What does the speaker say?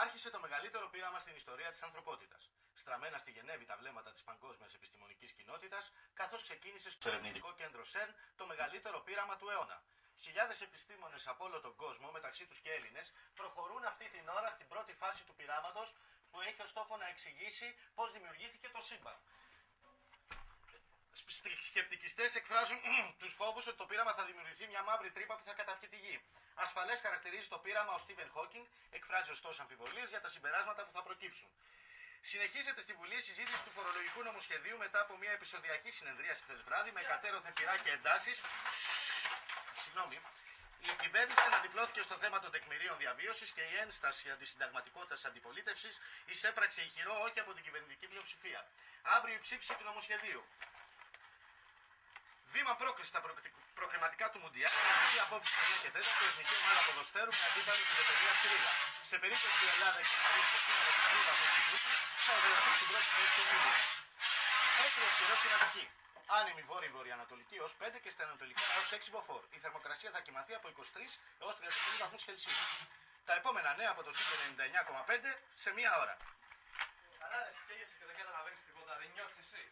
Άρχισε το μεγαλύτερο πείραμα στην ιστορία της ανθρωπότητας. Στραμμένα στη Γενέβη τα βλέμματα της παγκόσμιας επιστημονικής κοινότητας, καθώς ξεκίνησε στο ερευνητικό κέντρο ΣΕΡΝ το μεγαλύτερο πείραμα του αιώνα. Χιλιάδες επιστήμονες από όλο τον κόσμο, μεταξύ τους και Έλληνες, προχωρούν αυτή την ώρα στην πρώτη φάση του πειράματος που έχει ως στόχο να εξηγήσει πώς δημιουργήθηκε το σύμπαν. Σκεπτικιστές εκφράζουν τους φόβους ότι το πείραμα θα δημιουργηθεί μια μαύρη τρύπα που θα καταπιεί τη γη. Ασφαλές χαρακτηρίζει το πείραμα ο Στίβεν Χόκινγκ, εκφράζει ωστόσο αμφιβολίες για τα συμπεράσματα που θα προκύψουν. Συνεχίζεται στη Βουλή η συζήτηση του φορολογικού νομοσχεδίου μετά από μια επεισοδιακή συνεδρίαση χθες βράδυ με κατέρωθεν πυρά και εντάσεις. Η κυβέρνηση αναδιπλώθηκε στο θέμα των τεκμηρίων διαβίωσης και η ένσταση αντισυνταγματικότητας της αντιπολίτευσης εισέπραξε ηχηρό όχι από την κυβερνητική πλειοψηφία. Αύριο η ψήφιση του νομοσχεδίου. Βήμα πρόκριση στα προκριματικά του Μουντιάλ, αναπτυχθεί απόψη 9 και 4 η εθνική ομάδα ποδοσφαίρου με αντίπαλο τη Λετωνία στη Ρήγα. Σε περίπτωση που η Ελλάδα εξυπηρετήσει το σύμβολο τη Ρήγα αυτή τη γρήπη, θα οδηγηθεί στην πρώτη θέση του Μίλια. Έχει ισχυρό στην Αττική. Άνεμη βόρειο-βορειοανατολική έως 5 και στα ανατολικά έως 6 μποφόρ. Η θερμοκρασία θα κοιμαθεί από 23 έως 33 βαθμούς Κελσίου. Τα επόμενα νέα από το ΣΥΠ 99,5 σε μία ώρα. Καλά, ρε, καίγεσαι και δεν καταλαβαίνεις τίποτα, δεν νιώθεις εσύ.